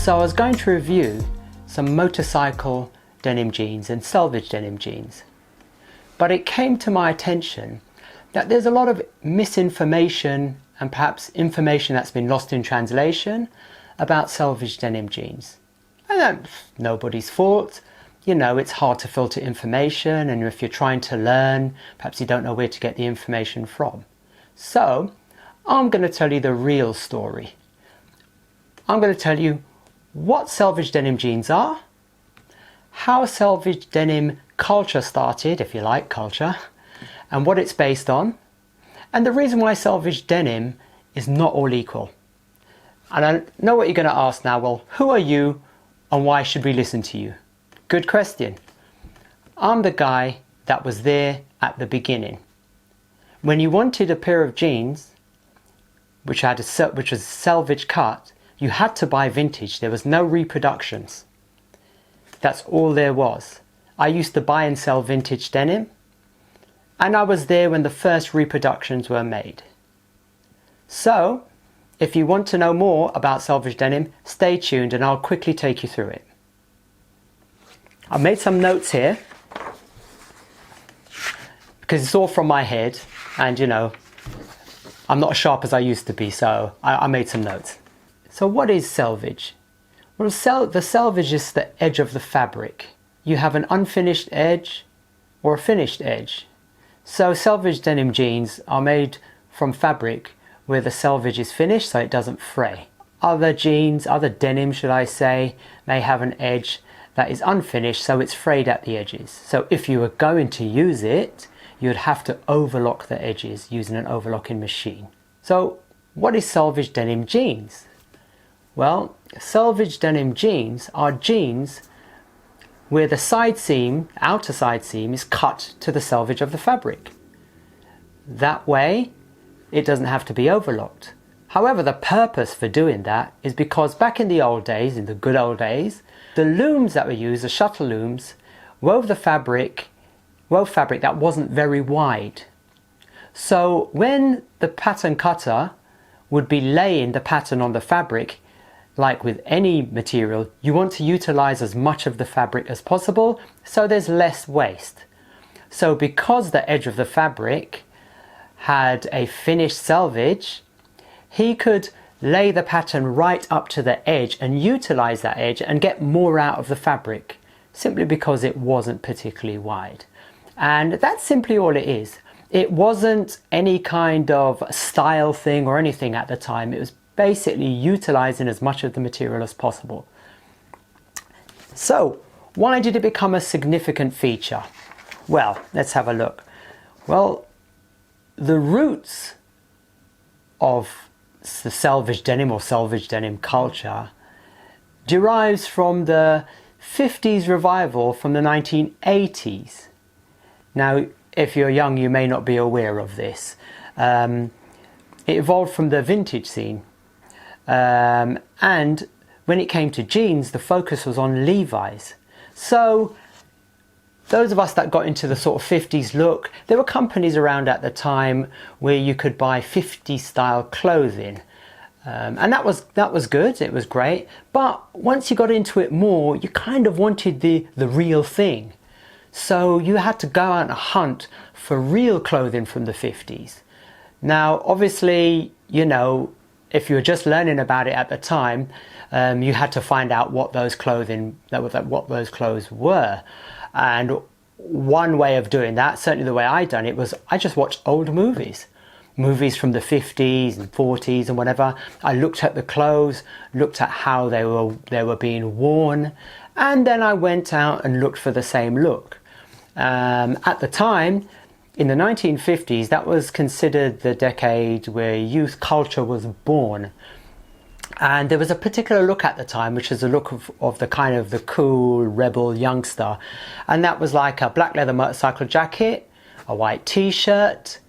So I was going to review some motorcycle denim jeans and selvage denim jeans. But it came to my attention that there's a lot of misinformation and perhaps information that's been lost in translation about selvage denim jeans. And that's nobody's fault. You know, it's hard to filter information, and if you're trying to learn, perhaps you don't know where to get the information from. So I'm going to tell you the real story. I'm going to tell you what selvage denim jeans are, how selvage denim culture started, if you like culture, and what it's based on, and the reason why selvage denim is not all equal. And I know what you're going to ask now. Well, who are you and why should we listen to you? Good question. I'm the guy that was there at the beginning. When you wanted a pair of jeans which was a selvage cut, you had to buy vintage. There was no reproductions. That's all there was. I used to buy and sell vintage denim, and I was there when the first reproductions were made. So if you want to know more about selvage denim, stay tuned and I'll quickly take you through it. I've made some notes here because it's all from my head, and you know, I'm not as sharp as I used to be, so I made some notes. So what is selvage? Well, the selvage is the edge of the fabric. You have an unfinished edge or a finished edge. So selvage denim jeans are made from fabric where the selvage is finished, so it doesn't fray. Other jeans, other denim should I say, may have an edge that is unfinished, so it's frayed at the edges. So if you were going to use it, you'd have to overlock the edges using an overlocking machine. So what is selvage denim jeans? Well, selvage denim jeans are jeans where the side seam, outer side seam, is cut to the selvage of the fabric. That way, it doesn't have to be overlocked. However, the purpose for doing that is because back in the old days, in the good old days, the looms that were used, the shuttle looms, wove fabric that wasn't very wide. So when the pattern cutter would be laying the pattern on the fabric, like with any material, you want to utilize as much of the fabric as possible so there's less waste. So because the edge of the fabric had a finished selvage, he could lay the pattern right up to the edge and utilize that edge and get more out of the fabric simply because it wasn't particularly wide. And that's simply all it is. It wasn't any kind of style thing or anything at the time. It was basically utilizing as much of the material as possible. So why did it become a significant feature? Well, let's have a look. Well, the roots of the selvage denim or selvage denim culture derives from the 50s revival from the 1980s. Now, if you're young, you may not be aware of this. It evolved from the vintage scene. And when it came to jeans, the focus was on Levi's. So those of us that got into the sort of 50s look, there were companies around at the time where you could buy 50s style clothing. And that was good, it was great. But once you got into it more, you kind of wanted the real thing. So you had to go out and hunt for real clothing from the 50s. Now, obviously, you know, if you were just learning about it at the time, you had to find out what those clothes were. And one way of doing that, certainly the way I done it, was I just watched old movies from the 50s and 40s and whatever. I looked at the clothes, looked at how they were being worn, and then I went out and looked for the same look. At the time, in the 1950s, that was considered the decade where youth culture was born. And there was a particular look at the time, which is a look of the kind of the cool rebel youngster. And that was like a black leather motorcycle jacket, a white t-shirt,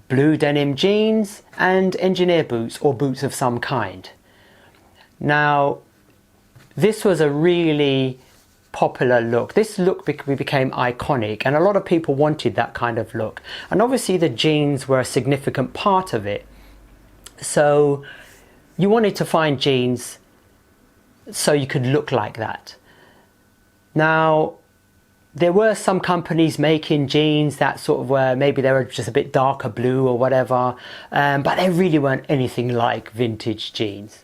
blue denim jeans, and engineer boots or boots of some kind. Now, this was a really popular look. This look became iconic, and a lot of people wanted that kind of look. And obviously the jeans were a significant part of it. So you wanted to find jeans so you could look like that. Now, there were some companies making jeans that sort of were, maybe they were just a bit darker blue or whatever, but they really weren't anything like vintage jeans.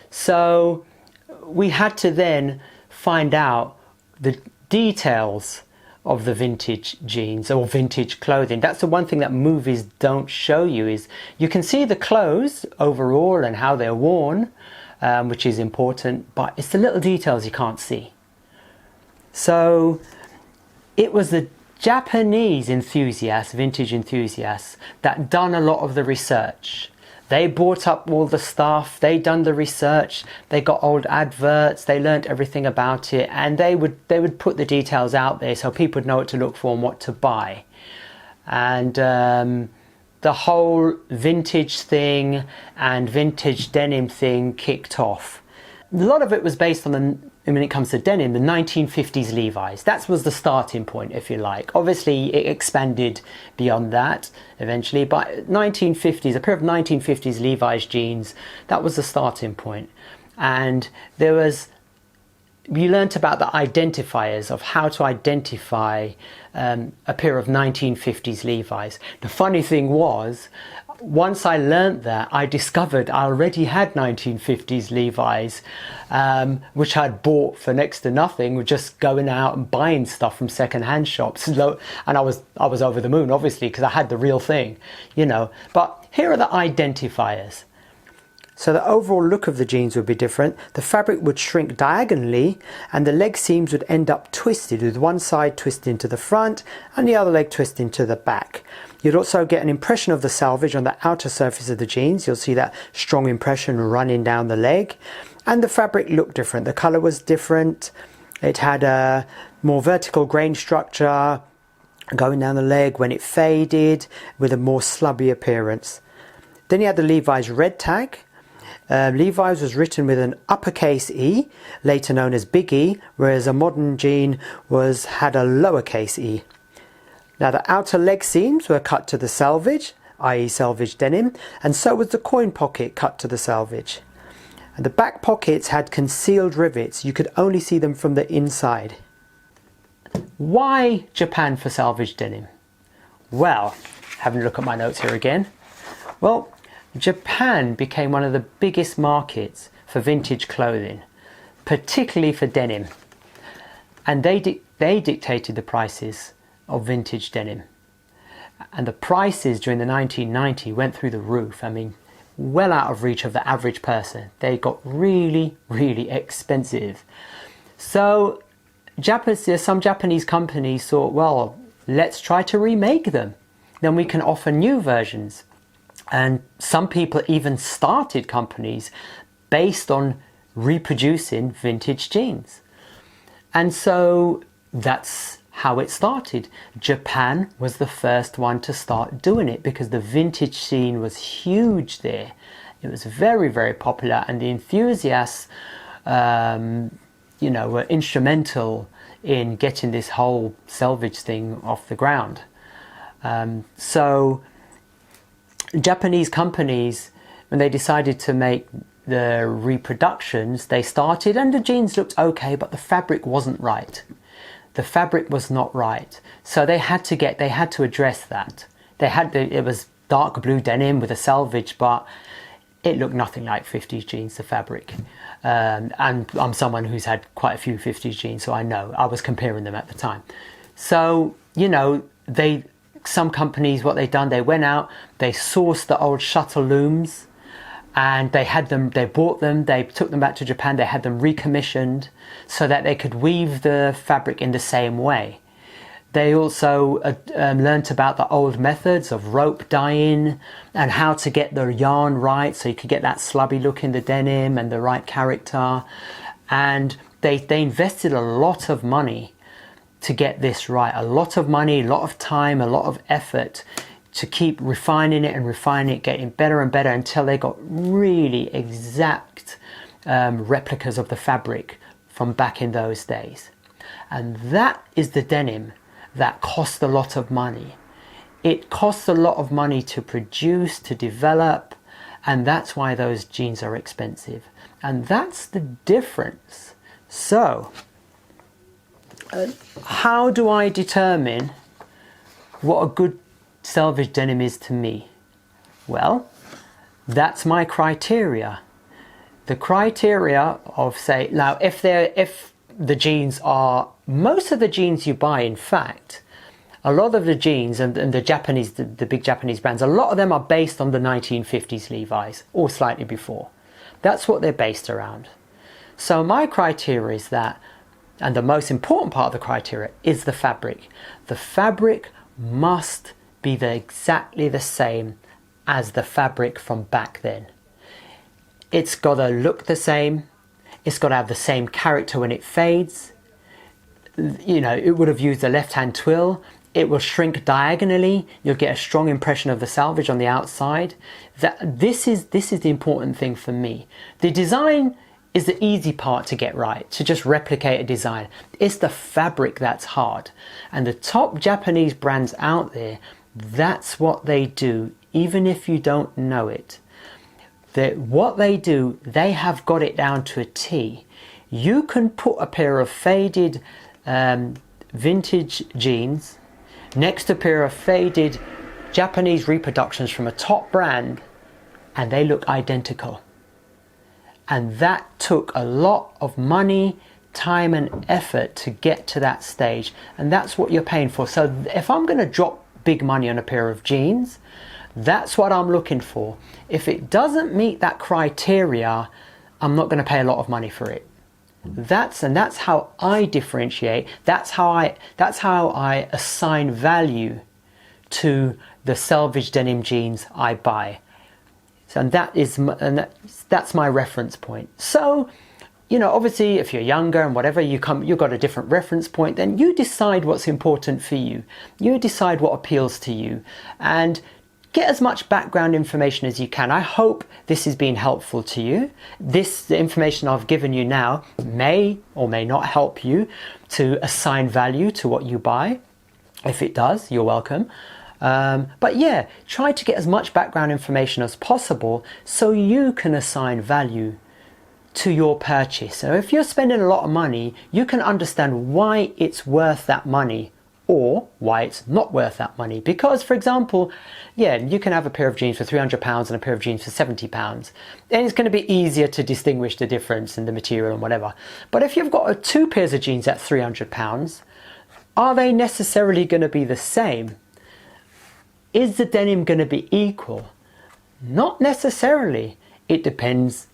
So we had to then find out the details of the vintage jeans or vintage clothing. That's the one thing that movies don't show you, is you can see the clothes overall and how they're worn, which is important, but it's the little details you can't see. So it was the Japanese enthusiasts, vintage enthusiasts, that done a lot of the research. They bought up all the stuff, they done the research, they got old adverts, they learnt everything about it, and they would put the details out there so people would know what to look for and what to buy. And the whole vintage thing and vintage denim thing kicked off. A lot of it was based on when it comes to denim, the 1950s Levi's. That was the starting point, if you like. Obviously, it expanded beyond that eventually, but 1950s, a pair of 1950s Levi's jeans, that was the starting point. And you learnt about the identifiers of how to identify a pair of 1950s Levi's. The funny thing was, once I learnt that, I discovered I already had 1950s Levi's, which I'd bought for next to nothing, with just going out and buying stuff from second-hand shops. And I was over the moon, obviously, because I had the real thing, you know. But here are the identifiers. So the overall look of the jeans would be different. The fabric would shrink diagonally and the leg seams would end up twisted, with one side twisting to the front and the other leg twisting to the back. You'd also get an impression of the selvage on the outer surface of the jeans. You'll see that strong impression running down the leg. And the fabric looked different. The colour was different. It had a more vertical grain structure going down the leg when it faded, with a more slubby appearance. Then you had the Levi's red tag. Levi's was written with an uppercase E, later known as big E, whereas a modern jean had a lowercase e. Now the outer leg seams were cut to the selvage, i.e. Selvedge Denim, and so was the coin pocket cut to the selvage. And the back pockets had concealed rivets. You could only see them from the inside. Why Japan for Selvedge Denim? Well, having a look at my notes here again. Well, Japan became one of the biggest markets for vintage clothing, particularly for denim. And they dictated the prices of vintage denim. And the prices during the 1990s went through the roof. I mean, well out of reach of the average person. They got really, really expensive. So some Japanese companies thought, well, let's try to remake them. Then we can offer new versions. And some people even started companies based on reproducing vintage jeans. And so that's how it started. Japan was the first one to start doing it because the vintage scene was huge there. It was very, very popular, and the enthusiasts, were instrumental in getting this whole selvage thing off the ground. So Japanese companies, when they decided to make the reproductions, they started, and the jeans looked okay, but the fabric wasn't right. The fabric was not right. So they had to address that. It was dark blue denim with a selvage, but it looked nothing like 50s jeans, the fabric. And I'm someone who's had quite a few 50s jeans, so I know. I was comparing them at the time. So, some companies, what they've done, they went out, they sourced the old shuttle looms, and they bought them, they took them back to Japan, they had them recommissioned so that they could weave the fabric in the same way. They also learnt about the old methods of rope dyeing and how to get the yarn right so you could get that slubby look in the denim and the right character. And they invested a lot of money to get this right. A lot of money, a lot of time, a lot of effort to keep refining it, getting better and better until they got really exact replicas of the fabric from back in those days. And that is the denim that cost a lot of money. It costs a lot of money to produce, to develop, And that's why those jeans are expensive. And that's the difference. So, how do I determine what a good selvage denim is to me? Well, that's my criteria. The criteria of, say, now if the jeans are, most of the jeans you buy, in fact, a lot of the jeans and the Japanese, the big Japanese brands, a lot of them are based on the 1950s Levi's or slightly before. That's what they're based around. So my criteria is that, and the most important part of the criteria is the fabric. The fabric must be exactly the same as the fabric from back then. It's got to look the same. It's got to have the same character when it fades. You know, it would have used a left-hand twill. It will shrink diagonally. You'll get a strong impression of the selvage on the outside. This is the important thing for me. The design is the easy part to get right, to just replicate a design. It's the fabric that's hard. And the top Japanese brands out there, that's what they do, even if you don't know it. What they do, they have got it down to a T. You can put a pair of faded vintage jeans next to a pair of faded Japanese reproductions from a top brand, and they look identical. And that took a lot of money, time and effort to get to that stage, and that's what you're paying for. So if I'm going to drop big money on a pair of jeans, that's what I'm looking for. If it doesn't meet that criteria, I'm not going to pay a lot of money for it. That's how I differentiate. That's how I assign value to the selvage denim jeans I buy. So, that's my reference point. So, you know, obviously, if you're younger and whatever, you've got a different reference point. Then you decide what's important for you. You decide what appeals to you, and get as much background information as you can. I hope this has been helpful to you. The information I've given you now may or may not help you to assign value to what you buy. If it does, you're welcome. But yeah, try to get as much background information as possible so you can assign value to your purchase. So if you're spending a lot of money, you can understand why it's worth that money or why it's not worth that money. Because, for example, yeah, you can have a pair of jeans for £300 and a pair of jeans for £70, and it's going to be easier to distinguish the difference in the material and whatever. But if you've got two pairs of jeans at £300, are they necessarily going to be the same? Is the denim going to be equal? Not necessarily. It depends.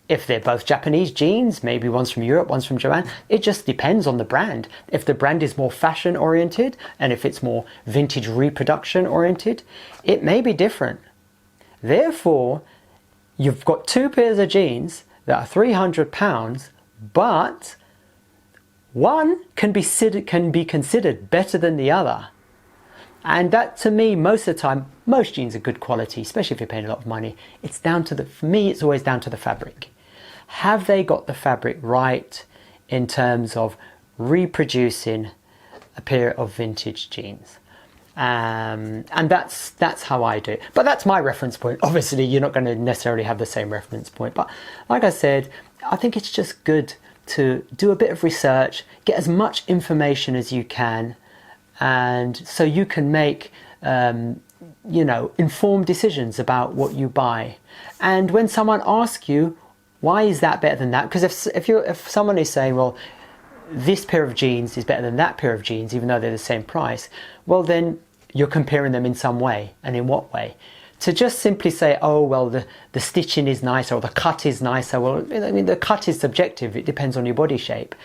If they're both Japanese jeans, maybe one's from Europe, one's from Japan, it just depends on the brand. If the brand is more fashion oriented and if it's more vintage reproduction oriented, it may be different. Therefore, you've got two pairs of jeans that are £300, but one can be considered better than the other. And that, to me, most of the time, most jeans are good quality, especially if you're paying a lot of money. For me, it's always down to the fabric. Have they got the fabric right in terms of reproducing a pair of vintage jeans? And that's how I do it. But that's my reference point. Obviously, you're not going to necessarily have the same reference point. But like I said, I think it's just good to do a bit of research, get as much information as you can, and so you can make informed decisions about what you buy. And when someone asks you, why is that better than that? Because if someone is saying, well, this pair of jeans is better than that pair of jeans, even though they're the same price, well, then you're comparing them in some way. And in what way? To just simply say, oh, well, the stitching is nicer or the cut is nicer. Well, I mean, the cut is subjective. It depends on your body shape.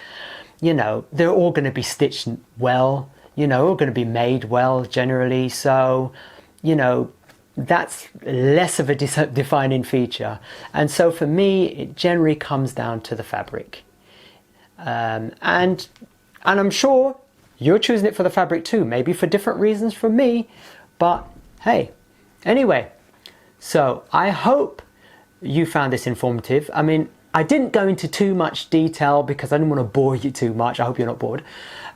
You know, they're all going to be stitched well, all going to be made well generally. So, that's less of a defining feature. And so for me, it generally comes down to the fabric. And I'm sure you're choosing it for the fabric too, maybe for different reasons from me, but hey, anyway, so I hope you found this informative. I mean, I didn't go into too much detail because I didn't want to bore you too much. I hope you're not bored.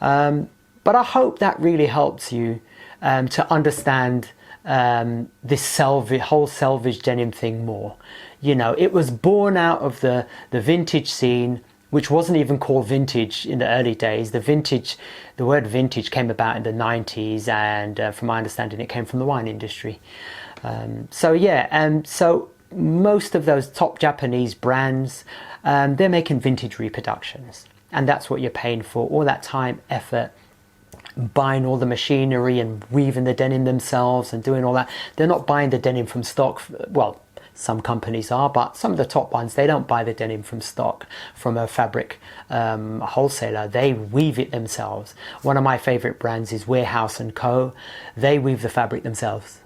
But I hope that really helps you to understand this whole Selvedge denim thing more. You know, it was born out of the vintage scene, which wasn't even called vintage in the early days. The word vintage came about in the 90s, and from my understanding, it came from the wine industry. So yeah, and so most of those top Japanese brands, they're making vintage reproductions, and that's what you're paying for. All that time, effort, buying all the machinery and weaving the denim themselves and doing all that. They're not buying the denim from stock. Well, some companies are, but some of the top ones, they don't buy the denim from stock from a fabric wholesaler. They weave it themselves. One of my favorite brands is Warehouse & Co. They weave the fabric themselves,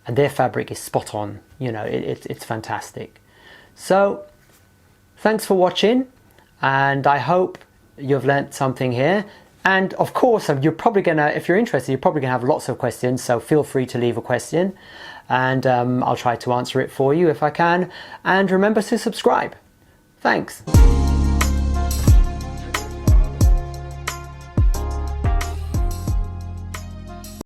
and their fabric is spot on. You know, it's fantastic. So thanks for watching, and I hope you've learnt something here. And of course, you're probably gonna, if you're interested, you're probably gonna have lots of questions, so feel free to leave a question, and I'll try to answer it for you if I can. And remember to subscribe. Thanks.